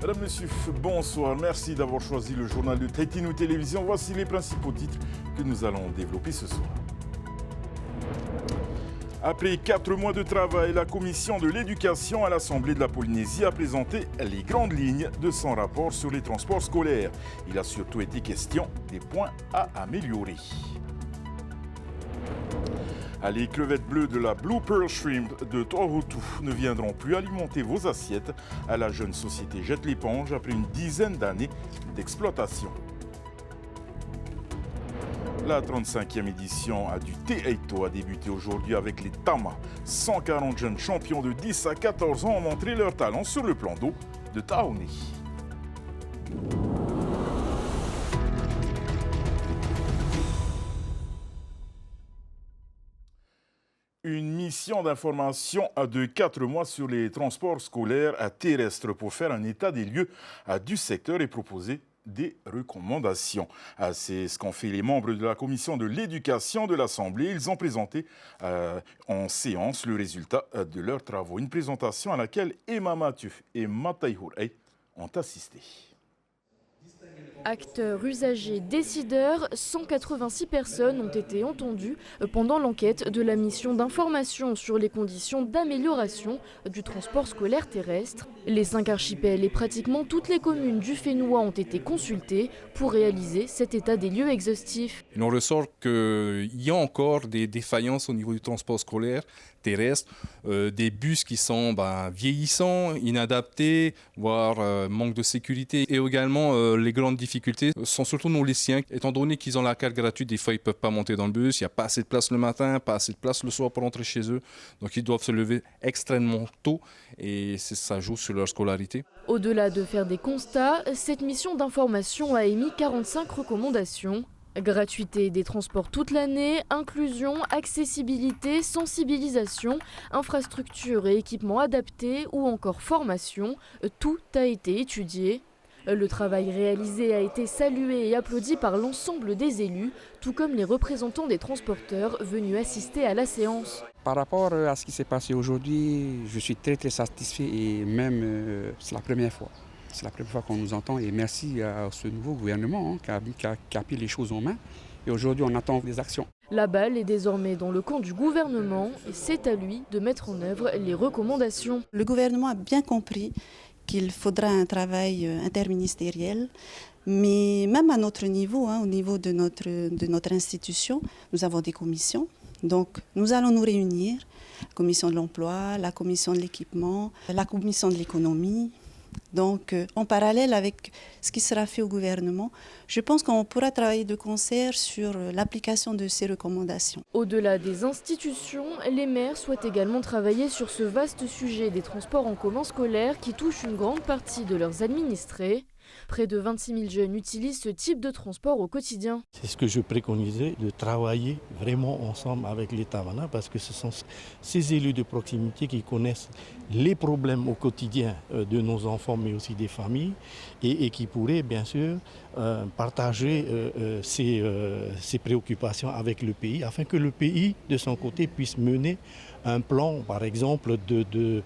Madame, Monsieur, bonsoir. Merci d'avoir choisi le journal de Tahiti Nui Télévision. Voici les principaux titres que nous allons développer ce soir. Après 4 mois de travail, la commission de l'éducation à l'Assemblée de la Polynésie a présenté les grandes lignes de son rapport sur les transports scolaires. Il a surtout été question des points à améliorer. Les crevettes bleues de la Blue Pearl Shrimp de Tohotu ne viendront plus alimenter vos assiettes. La jeune société jette l'éponge après une dizaine d'années d'exploitation. La 35e édition du Te-Eito a débuté aujourd'hui avec les Tama. 140 jeunes champions de 10 à 14 ans ont montré leur talent sur le plan d'eau de Taone. Une mission d'information de 4 mois sur les transports scolaires terrestres pour faire un état des lieux du secteur et proposer des recommandations. C'est ce qu'ont fait les membres de la commission de l'éducation de l'Assemblée. Ils ont présenté en séance le résultat de leurs travaux. Une présentation à laquelle Emma Mathieu et Matai Hourei ont assisté. Acteurs, usagers, décideurs, 186 personnes ont été entendues pendant l'enquête de la mission d'information sur les conditions d'amélioration du transport scolaire terrestre. Les 5 archipels et pratiquement toutes les communes du Fénois ont été consultées pour réaliser cet état des lieux exhaustif. Il en ressort qu'il y a encore des défaillances au niveau du transport scolaire terrestre, des bus qui sont vieillissants, inadaptés, voire manque de sécurité. Et également, les grandes difficultés sont surtout nos lycéens. Étant donné qu'ils ont la carte gratuite, des fois ils ne peuvent pas monter dans le bus, il n'y a pas assez de place le matin, pas assez de place le soir pour rentrer chez eux. Donc ils doivent se lever extrêmement tôt et ça joue sur leur scolarité. Au-delà de faire des constats, cette mission d'information a émis 45 recommandations. Gratuité des transports toute l'année, inclusion, accessibilité, sensibilisation, infrastructures et équipements adaptés ou encore formation, tout a été étudié. Le travail réalisé a été salué et applaudi par l'ensemble des élus, tout comme les représentants des transporteurs venus assister à la séance. Par rapport à ce qui s'est passé aujourd'hui, je suis très satisfait et même c'est la première fois. C'est la première fois qu'on nous entend et merci à ce nouveau gouvernement qui a pris les choses en main. Et aujourd'hui, on attend des actions. La balle est désormais dans le camp du gouvernement et c'est à lui de mettre en œuvre les recommandations. Le gouvernement a bien compris qu'il faudra un travail interministériel, mais même à notre niveau, au niveau de notre institution, nous avons des commissions. Donc nous allons nous réunir, la commission de l'emploi, la commission de l'équipement, la commission de l'économie. Donc, en parallèle avec ce qui sera fait au gouvernement, je pense qu'on pourra travailler de concert sur l'application de ces recommandations. Au-delà des institutions, les maires souhaitent également travailler sur ce vaste sujet des transports en commun scolaires qui touche une grande partie de leurs administrés. Près de 26 000 jeunes utilisent ce type de transport au quotidien. C'est ce que je préconisais, de travailler vraiment ensemble avec l'État parce que ce sont ces élus de proximité qui connaissent les problèmes au quotidien de nos enfants mais aussi des familles et qui pourraient bien sûr partager ces préoccupations avec le pays afin que le pays de son côté puisse mener un plan par exemple de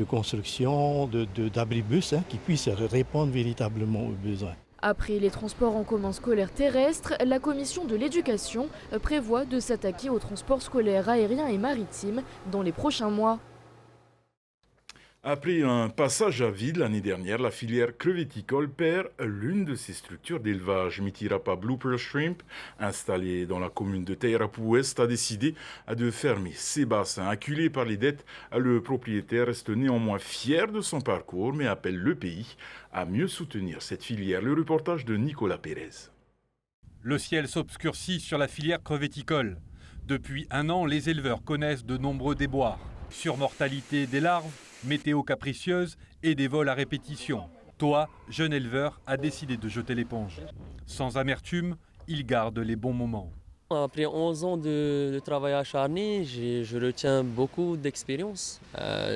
construction d'abribus qui puisse répondre véritablement aux besoins. Après les transports en commun scolaires terrestres, la commission de l'éducation prévoit de s'attaquer aux transports scolaires aériens et maritimes dans les prochains mois. Après un passage à vide l'année dernière, la filière crevetticole perd l'une de ses structures d'élevage. Mitirapa Blue Pearl Shrimp, installée dans la commune de Tairapu-Ouest, a décidé de fermer ses bassins. Acculé par les dettes, le propriétaire reste néanmoins fier de son parcours, mais appelle le pays à mieux soutenir cette filière. Le reportage de Nicolas Pérez. Le ciel s'obscurcit sur la filière crevetticole. Depuis 1 an, les éleveurs connaissent de nombreux déboires. Surmortalité des larves, météo capricieuse et des vols à répétition. Toa, jeune éleveur, a décidé de jeter l'éponge. Sans amertume, il garde les bons moments. Après 11 ans de travail acharné, je retiens beaucoup d'expérience.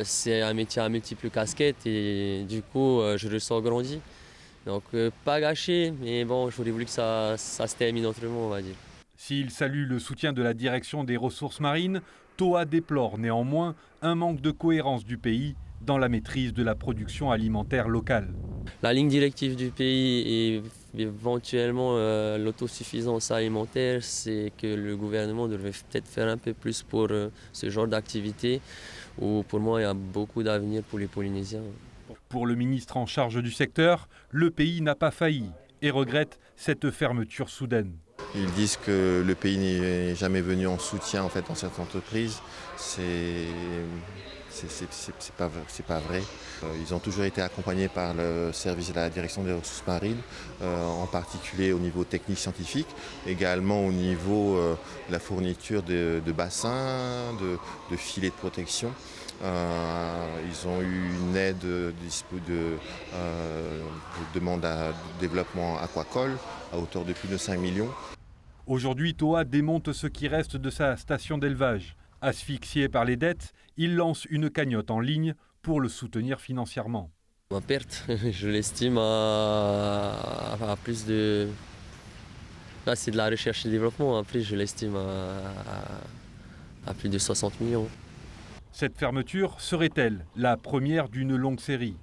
C'est un métier à multiples casquettes et du coup, je ressens grandi. Donc pas gâché, mais bon, j'aurais voulu que ça se termine autrement, on va dire. S'il salue le soutien de la direction des ressources marines, Toa déplore néanmoins un manque de cohérence du pays dans la maîtrise de la production alimentaire locale. La ligne directive du pays et éventuellement l'autosuffisance alimentaire, c'est que le gouvernement devrait peut-être faire un peu plus pour ce genre d'activité où pour moi il y a beaucoup d'avenir pour les Polynésiens. Pour le ministre en charge du secteur, le pays n'a pas failli et regrette cette fermeture soudaine. Ils disent que le pays n'est jamais venu en soutien en fait dans cette entreprise. C'est pas vrai. Ils ont toujours été accompagnés par le service de la direction des ressources marines, en particulier au niveau technique scientifique, également au niveau de la fourniture de bassins, de filets de protection. Ils ont eu une aide de demande à développement aquacole à hauteur de plus de 5 millions. Aujourd'hui, Toa démonte ce qui reste de sa station d'élevage. Asphyxié par les dettes, il lance une cagnotte en ligne pour le soutenir financièrement. Ma perte, je l'estime à plus de... Là, c'est de la recherche et développement. Après, je l'estime à plus de 60 millions. Cette fermeture serait-elle la première d'une longue série?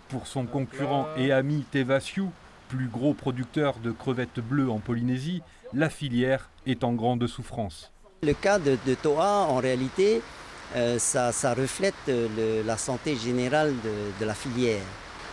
Pour son concurrent et ami Tevasiu, plus gros producteur de crevettes bleues en Polynésie, la filière est en grande souffrance. Le cas de Toa, en réalité, ça reflète la santé générale de la filière.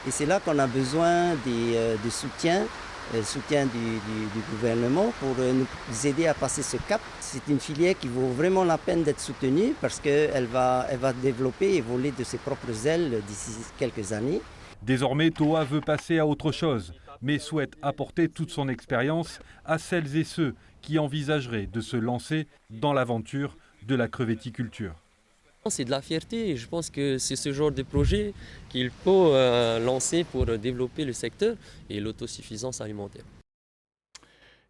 Et c'est là qu'on a besoin de soutien du gouvernement pour nous aider à passer ce cap. C'est une filière qui vaut vraiment la peine d'être soutenue parce qu'elle va développer et voler de ses propres ailes d'ici quelques années. Désormais, Toa veut passer à autre chose, mais souhaite apporter toute son expérience à celles et ceux qui envisageraient de se lancer dans l'aventure de la crevetticulture. C'est de la fierté et je pense que c'est ce genre de projet qu'il faut lancer pour développer le secteur et l'autosuffisance alimentaire.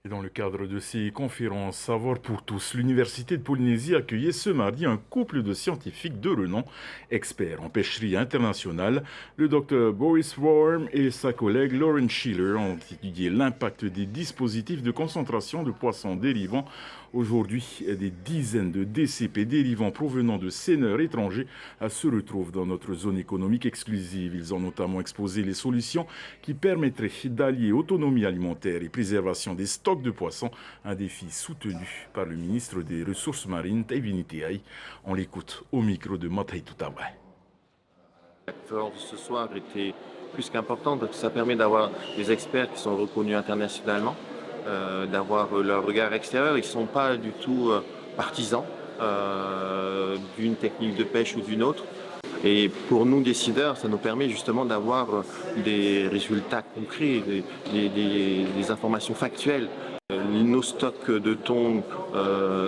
Et dans le cadre de ces conférences Savoir pour tous, l'Université de Polynésie accueillait ce mardi un couple de scientifiques de renom, experts en pêcherie internationale. Le Dr Boris Worm et sa collègue Lauren Schiller ont étudié l'impact des dispositifs de concentration de poissons dérivants. Aujourd'hui, des dizaines de DCP dérivants provenant de seineurs étrangers se retrouvent dans notre zone économique exclusive. Ils ont notamment exposé les solutions qui permettraient d'allier autonomie alimentaire et préservation des stocks de poissons, un défi soutenu par le ministre des Ressources marines, Taivini Teai. On l'écoute au micro de Matai Toutabai. La conférence de ce soir était plus qu'importante parce que ça permet d'avoir des experts qui sont reconnus internationalement, d'avoir leur regard extérieur. Ils ne sont pas du tout partisans d'une technique de pêche ou d'une autre. Et pour nous décideurs, ça nous permet justement d'avoir des résultats concrets, des informations factuelles. Nos stocks de thon,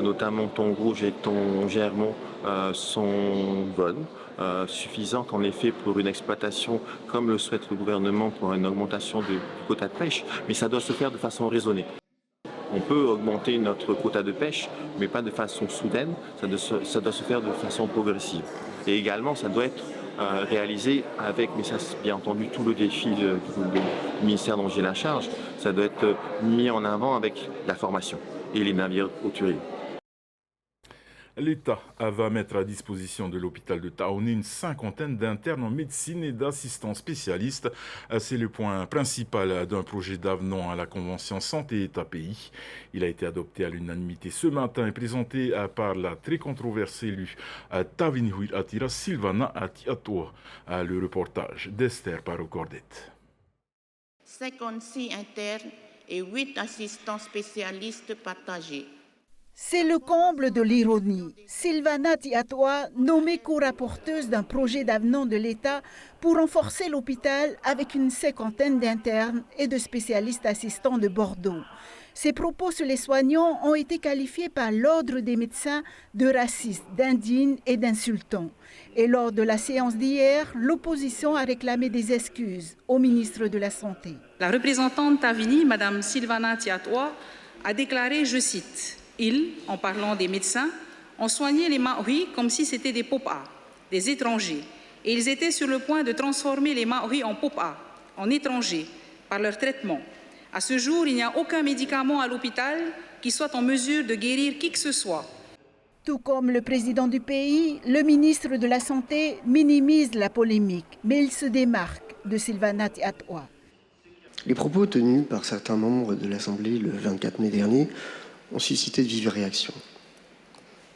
notamment thon rouge et thon germont, sont bonnes, suffisantes en effet pour une exploitation comme le souhaite le gouvernement pour une augmentation du quota de pêche, mais ça doit se faire de façon raisonnée. On peut augmenter notre quota de pêche, mais pas de façon soudaine, ça doit se faire de façon progressive. Et également, ça doit être réalisé avec, mais ça c'est bien entendu tout le défi du ministère dont j'ai la charge, ça doit être mis en avant avec la formation et les navires hauturiers. L'État va mettre à disposition de l'hôpital de Taoné une cinquantaine d'internes en médecine et d'assistants spécialistes. C'est le point principal d'un projet d'avenant à la Convention Santé État-Pays. Il a été adopté à l'unanimité ce matin et présenté par la très controversée élue Tavinhui Atira Silvana Atiatoa. Le reportage d'Esther Parocordet. 56 internes et 8 assistants spécialistes partagés. C'est le comble de l'ironie. Silvana Tiatoa, nommée co-rapporteuse d'un projet d'avenant de l'État pour renforcer l'hôpital avec une cinquantaine d'internes et de spécialistes assistants de Bordeaux. Ses propos sur les soignants ont été qualifiés par l'Ordre des médecins de racistes, d'indignes et d'insultants. Et lors de la séance d'hier, l'opposition a réclamé des excuses au ministre de la Santé. La représentante Tavini, Mme Silvana Tiatoa, a déclaré, je cite, « Ils, en parlant des médecins, ont soigné les Maoris comme si c'était des Popa, des étrangers. Et ils étaient sur le point de transformer les Maoris en Popa, en étrangers, par leur traitement. À ce jour, il n'y a aucun médicament à l'hôpital qui soit en mesure de guérir qui que ce soit. » Tout comme le président du pays, le ministre de la Santé minimise la polémique, mais il se démarque de Silvana Tiatoa. Les propos tenus par certains membres de l'Assemblée le 24 mai dernier ont suscité de vives réactions.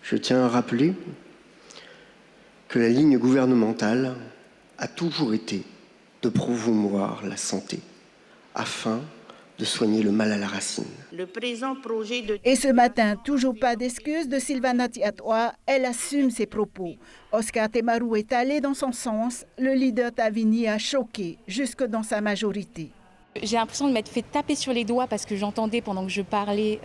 Je tiens à rappeler que la ligne gouvernementale a toujours été de promouvoir la santé afin de soigner le mal à la racine. Le présent projet de... Et ce matin, toujours pas d'excuses de Silvana Tiatoa, elle assume ses propos. Oscar Temaru est allé dans son sens, le leader Tavini a choqué jusque dans sa majorité. J'ai l'impression de m'être fait taper sur les doigts parce que j'entendais pendant que je parlais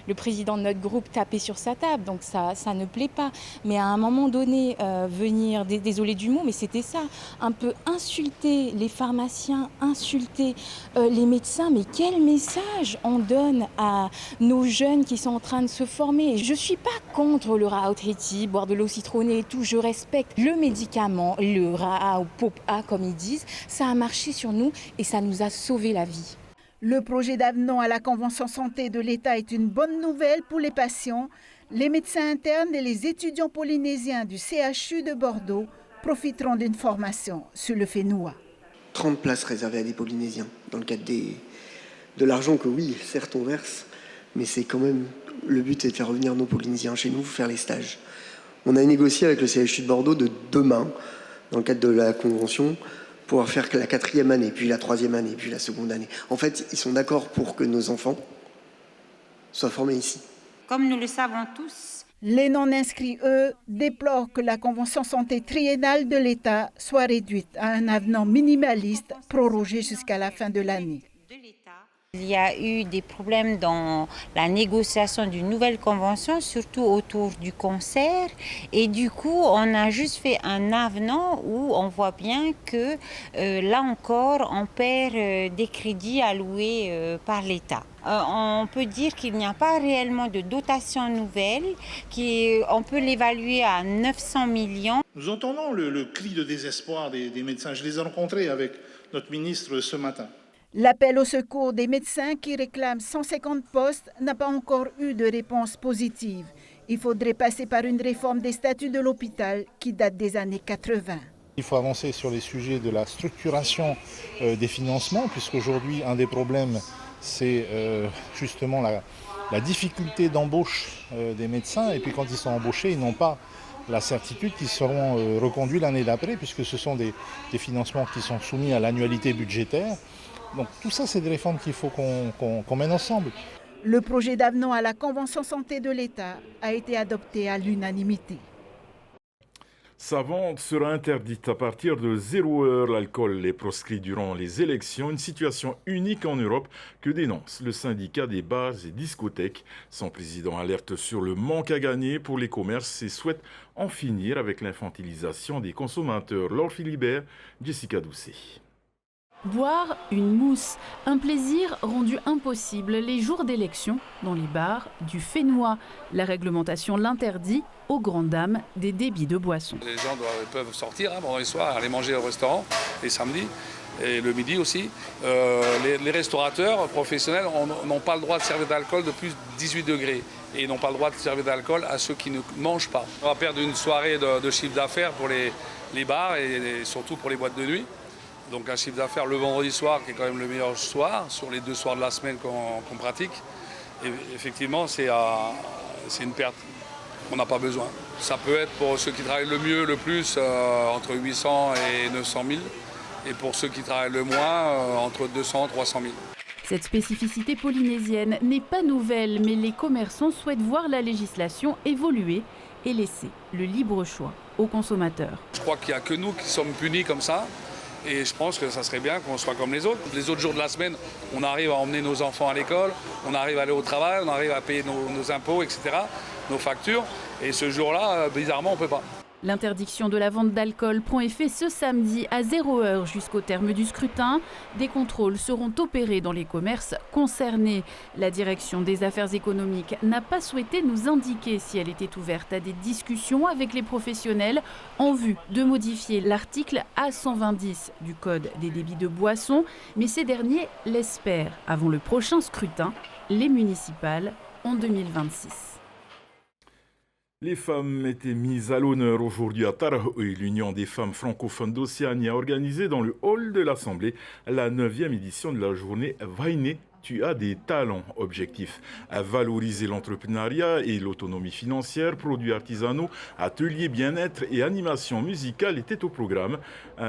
le président de notre groupe taper sur sa table. Donc ça ne plaît pas. Mais à un moment donné, venir, désolé du mot, mais c'était ça, un peu insulter les pharmaciens, insulter les médecins. Mais quel message on donne à nos jeunes qui sont en train de se former? Je ne suis pas contre le Raaotriti, boire de l'eau citronnée et tout. Je respecte le médicament, le Raa ou Pop-A comme ils disent. Ça a marché sur nous et ça nous a sauvés la vie. Le projet d'avenant à la Convention santé de l'État est une bonne nouvelle pour les patients. Les médecins internes et les étudiants polynésiens du CHU de Bordeaux profiteront d'une formation sur le Fénoua. 30 places réservées à des Polynésiens, dans le cadre de l'argent que oui, certes on verse, mais c'est quand même, le but est de faire revenir nos Polynésiens chez nous, faire les stages. On a négocié avec le CHU de Bordeaux de demain, dans le cadre de la Convention, pouvoir faire que la 4e année, puis la 3e année, puis la 2e année. En fait, ils sont d'accord pour que nos enfants soient formés ici. Comme nous le savons tous, les non-inscrits, eux, déplorent que la Convention santé triennale de l'État soit réduite à un avenant minimaliste prorogé jusqu'à la fin de l'année. il y a eu des problèmes dans la négociation d'une nouvelle convention, surtout autour du cancer. Et du coup, on a juste fait un avenant où on voit bien que là encore, on perd des crédits alloués par l'État. On peut dire qu'il n'y a pas réellement de dotation nouvelle, on peut l'évaluer à 900 millions. Nous entendons le cri de désespoir des médecins. Je les ai rencontrés avec notre ministre ce matin. L'appel au secours des médecins qui réclament 150 postes n'a pas encore eu de réponse positive. Il faudrait passer par une réforme des statuts de l'hôpital qui date des années 80. Il faut avancer sur les sujets de la structuration des financements, puisqu'aujourd'hui, un des problèmes, c'est justement la difficulté d'embauche des médecins. Et puis quand ils sont embauchés, ils n'ont pas la certitude qu'ils seront reconduits l'année d'après, puisque ce sont des financements qui sont soumis à l'annualité budgétaire. Donc tout ça, c'est des réformes qu'il faut qu'on mène ensemble. Le projet d'avenant à la Convention santé de l'État a été adopté à l'unanimité. Sa vente sera interdite à partir de 0 heure. L'alcool est proscrit durant les élections, une situation unique en Europe que dénonce le syndicat des bars et discothèques. Son président alerte sur le manque à gagner pour les commerces et souhaite en finir avec l'infantilisation des consommateurs. Laure Philibert, Jessica Doucet. Boire une mousse, un plaisir rendu impossible les jours d'élection dans les bars du Fénois. La réglementation l'interdit aux grandes dames des débits de boissons. Les gens peuvent sortir pendant les soirs, aller manger au restaurant les samedis et le midi aussi. Les restaurateurs professionnels n'ont pas le droit de servir d'alcool de plus de 18 degrés. Et ils n'ont pas le droit de servir d'alcool à ceux qui ne mangent pas. On va perdre une soirée de chiffre d'affaires pour les bars et surtout pour les boîtes de nuit. Donc un chiffre d'affaires le vendredi soir qui est quand même le meilleur soir sur les 2 soirs de la semaine qu'on pratique. Et effectivement, c'est une perte qu'on n'a pas besoin. Ça peut être pour ceux qui travaillent le mieux, le plus, entre 800 et 900 000. Et pour ceux qui travaillent le moins, entre 200 et 300 000. Cette spécificité polynésienne n'est pas nouvelle, mais les commerçants souhaitent voir la législation évoluer et laisser le libre choix aux consommateurs. Je crois qu'il n'y a que nous qui sommes punis comme ça. Et je pense que ça serait bien qu'on soit comme les autres. Les autres jours de la semaine, on arrive à emmener nos enfants à l'école, on arrive à aller au travail, on arrive à payer nos impôts, etc., nos factures. Et ce jour-là, bizarrement, on ne peut pas. L'interdiction de la vente d'alcool prend effet ce samedi à 0 heure jusqu'au terme du scrutin. Des contrôles seront opérés dans les commerces concernés. La direction des affaires économiques n'a pas souhaité nous indiquer si elle était ouverte à des discussions avec les professionnels en vue de modifier l'article A120 du Code des débits de boissons. Mais ces derniers l'espèrent avant le prochain scrutin, les municipales en 2026. Les femmes étaient mises à l'honneur aujourd'hui à Tarahui. L'Union des femmes francophones d'Océanie a organisé dans le hall de l'Assemblée la 9e édition de la journée Vaine, tu as des talents. Objectif à valoriser l'entrepreneuriat et l'autonomie financière, produits artisanaux, ateliers bien-être et animation musicale étaient au programme.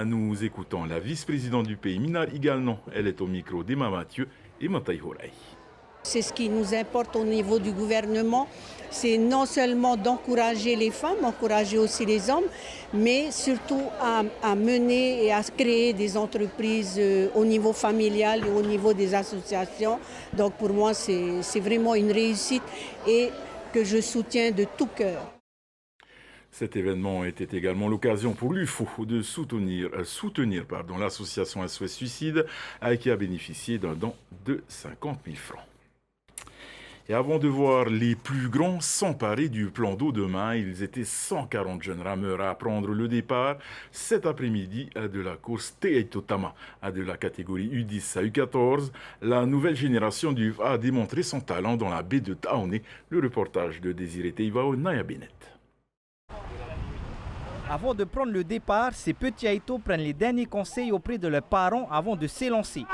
Nous écoutons la vice-présidente du pays, Minar Igalnon. Elle est au micro d'Emma Mathieu et Mataï Horaï. C'est ce qui nous importe au niveau du gouvernement, c'est non seulement d'encourager les femmes, encourager aussi les hommes, mais surtout à mener et à créer des entreprises au niveau familial et au niveau des associations. Donc pour moi, c'est vraiment une réussite et que je soutiens de tout cœur. Cet événement était également l'occasion pour l'UFO de soutenir l'association SOS Suicide qui a bénéficié d'un don de 50 000 francs. Et avant de voir les plus grands s'emparer du plan d'eau demain, ils étaient 140 jeunes rameurs à prendre le départ cet après-midi de la course Teaitotama de la catégorie U10 à U14. La nouvelle génération du a démontré son talent dans la baie de Taoné. Le reportage de Désiré Teivao, Naya Bennett. Avant de prendre le départ, ces petits Aïtos prennent les derniers conseils auprès de leurs parents avant de s'élancer.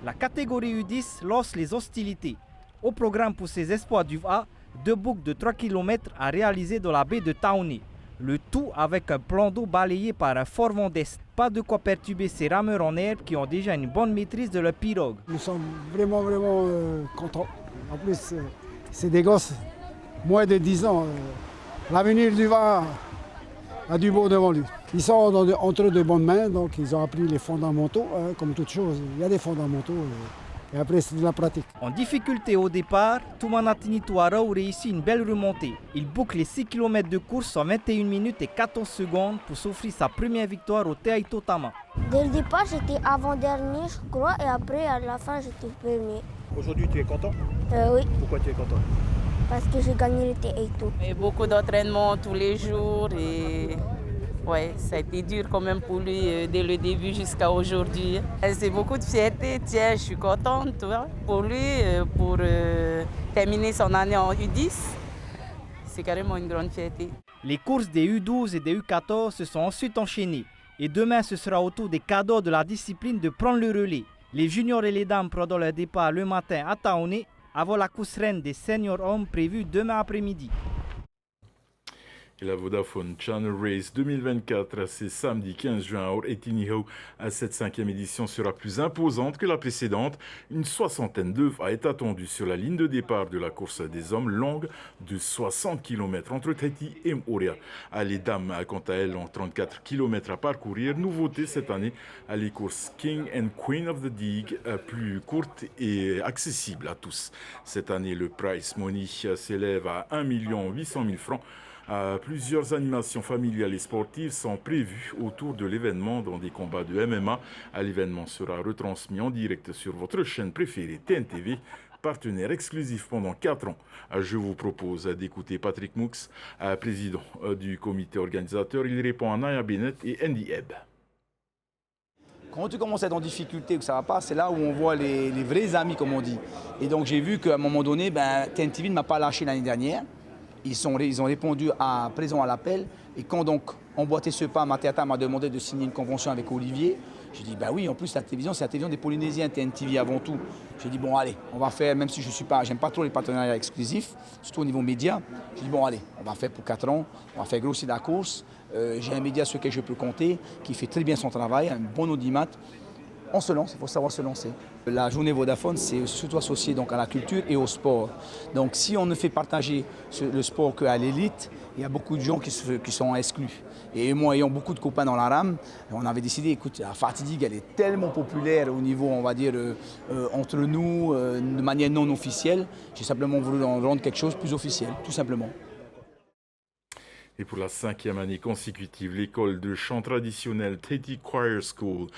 La catégorie U10 lance les hostilités. Au programme pour ces espoirs du VA, 2 boucles de 3 km à réaliser dans la baie de Taoné. Le tout avec un plan d'eau balayé par un fort vent d'est. Pas de quoi perturber ces rameurs en herbe qui ont déjà une bonne maîtrise de leur pirogue. Nous sommes vraiment contents. En plus, c'est des gosses, moins de 10 ans. L'avenir du VA a du beau devant lui. Ils sont entre de bonnes mains, donc ils ont appris les fondamentaux, comme toute chose. Il y a des fondamentaux et après c'est de la pratique. En difficulté au départ, Toumanatini Touarao réussit une belle remontée. Il boucle les 6 km de course en 21 minutes et 14 secondes pour s'offrir sa première victoire au Teaitotama. Dès le départ, j'étais avant-dernier, je crois, et après, à la fin, j'étais premier. Aujourd'hui, tu es content? Oui. Pourquoi tu es content? Parce que j'ai gagné le Teaito. Beaucoup d'entraînement tous les jours et ouais, ça a été dur quand même pour lui dès le début jusqu'à aujourd'hui. C'est beaucoup de fierté. Tiens, je suis contente pour lui, pour terminer son année en U10. C'est carrément une grande fierté. Les courses des U12 et des U14 se sont ensuite enchaînées. Et demain, ce sera au tour des cadors de la discipline de prendre le relais. Les juniors et les dames prendront leur départ le matin à Taoné avant la course reine des seniors hommes prévue demain après-midi. Et la Vodafone Channel Race 2024, c'est samedi 15 juin à Etinihau. Cette 5e édition sera plus imposante que la précédente. Une soixantaine d'œuvres est attendue sur la ligne de départ de la course des hommes longue de 60 km entre Tahiti et Moorea. Les dames, quant à elles, ont 34 km à parcourir. Nouveauté cette année, les courses King and Queen of the Dig, plus courtes et accessibles à tous. Cette année, le prize money s'élève à 1 800 000 francs. Plusieurs animations familiales et sportives sont prévues autour de l'événement dans des combats de MMA. L'événement sera retransmis en direct sur votre chaîne préférée TNTV, partenaire exclusif pendant 4 ans. Je vous propose d'écouter Patrick Moux, président du comité organisateur. Il répond à Naya Bennett et Andy Ebb. Quand tu commences à être en difficulté ou que ça ne va pas, c'est là où on voit les vrais amis, comme on dit. Et donc j'ai vu qu'à un moment donné, TNTV ne m'a pas lâché l'année dernière. Ils ont répondu présent à l'appel. Et quand donc Emboîté ce pas, Mathéata m'a demandé de signer une convention avec Olivier. J'ai dit, oui, en plus la télévision, c'est la télévision des Polynésiens, TNTV avant tout. J'ai dit, bon, allez, on va faire, même si j'aime pas trop les partenariats exclusifs, surtout au niveau média. J'ai dit, bon, allez, on va faire pour 4 ans, on va faire grossir la course. J'ai un média sur lequel je peux compter, qui fait très bien son travail, un bon audimat. On se lance, il faut savoir se lancer. La journée Vodafone, c'est surtout associé donc à la culture et au sport. Donc si on ne fait partager le sport qu'à l'élite, il y a beaucoup de gens qui sont exclus. Et moi, ayant beaucoup de copains dans la rame, on avait décidé, écoute, la Fatigue, elle est tellement populaire au niveau, on va dire, entre nous, de manière non officielle. J'ai simplement voulu en rendre quelque chose de plus officiel, tout simplement. Et pour la 5e année consécutive, l'école de chant traditionnel Tahiti Choir School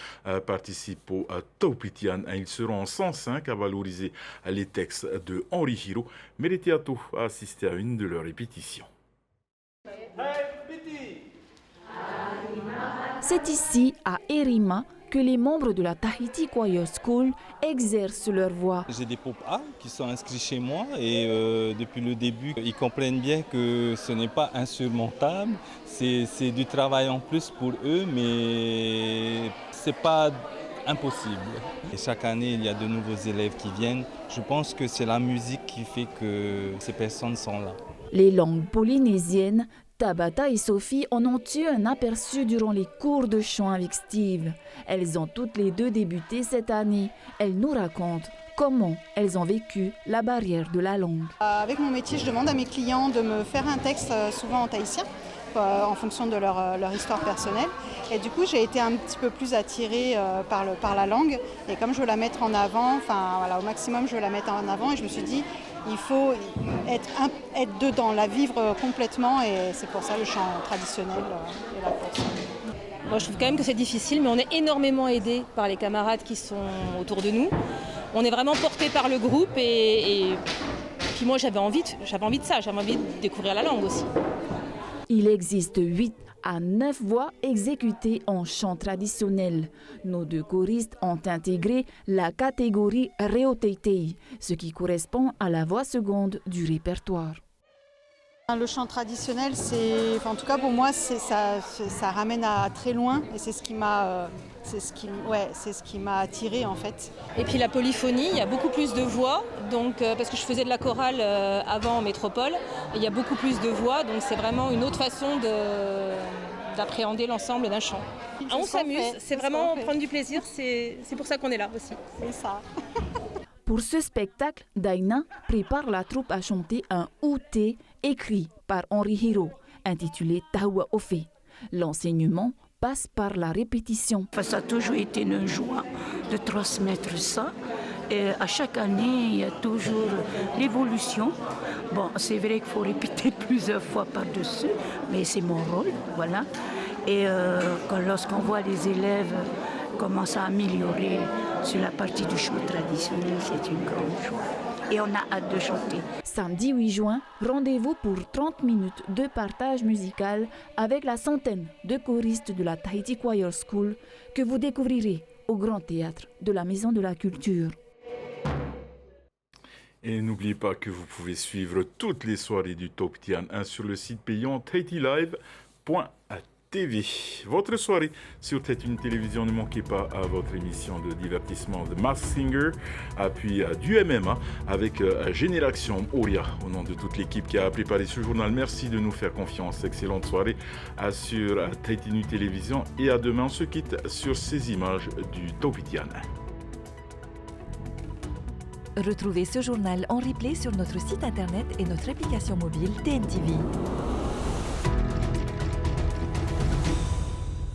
participe au Taupitian. Ils seront en 105 à valoriser les textes de Henri Hiro. Meretiato a assisté à une de leurs répétitions. C'est ici, à Erima, que les membres de la Tahiti Choir School exercent leur voix. J'ai des pop-A qui sont inscrits chez moi et depuis le début, ils comprennent bien que ce n'est pas insurmontable. C'est du travail en plus pour eux, mais ce n'est pas impossible. Et chaque année, il y a de nouveaux élèves qui viennent. Je pense que c'est la musique qui fait que ces personnes sont là. Les langues polynésiennes, Tabata et Sophie en ont eu un aperçu durant les cours de chant avec Steve. Elles ont toutes les deux débuté cette année. Elles nous racontent comment elles ont vécu la barrière de la langue. Avec mon métier, je demande à mes clients de me faire un texte souvent en tahitien, en fonction de leur histoire personnelle. Et du coup, j'ai été un petit peu plus attirée par la langue. Et comme je veux la mettre en avant, au maximum, je veux la mettre en avant. Et je me suis dit, il faut être dedans, la vivre complètement. Et c'est pour ça le chant traditionnel est là pour ça. Moi, je trouve quand même que c'est difficile, mais on est énormément aidés par les camarades qui sont autour de nous. On est vraiment portés par le groupe et puis moi, j'avais envie de ça, j'avais envie de découvrir la langue aussi. Il existe 8 à 9 voix exécutées en chant traditionnel. Nos 2 choristes ont intégré la catégorie Reoteitei, ce qui correspond à la voix seconde du répertoire. Le chant traditionnel, en tout cas pour moi, ça ramène à très loin et c'est ce qui m'a attirée en fait. Et puis la polyphonie, il y a beaucoup plus de voix, donc, parce que je faisais de la chorale avant en métropole, et il y a beaucoup plus de voix, donc c'est vraiment une autre façon d'appréhender l'ensemble d'un chant. On s'amuse, c'est vraiment prendre du plaisir, c'est pour ça qu'on est là aussi. C'est ça. Pour ce spectacle, Daina prépare la troupe à chanter un outé écrit par Henri Hiro, intitulé Taua Ofe. L'enseignement passe par la répétition. Ça a toujours été une joie de transmettre ça. Et à chaque année, il y a toujours l'évolution. Bon, c'est vrai qu'il faut répéter plusieurs fois par-dessus, mais c'est mon rôle, voilà. Et lorsqu'on voit les élèves commencer à améliorer sur la partie du chant traditionnel, c'est une grande joie. Et on a hâte de chanter. Samedi 8 juin, rendez-vous pour 30 minutes de partage musical avec la centaine de choristes de la Tahiti Choir School que vous découvrirez au Grand Théâtre de la Maison de la Culture. Et n'oubliez pas que vous pouvez suivre toutes les soirées du Top Tian 1 sur le site payant tahitilive.at. Votre soirée sur Tahiti Télévision, ne manquez pas à votre émission de divertissement de Masked Singer, puis du MMA avec Génération Oria. Au nom de toute l'équipe qui a préparé ce journal, merci de nous faire confiance. Excellente soirée sur Tahiti Télévision et à demain. On se quitte sur ces images du Topitian. Retrouvez ce journal en replay sur notre site internet et notre application mobile TNTV.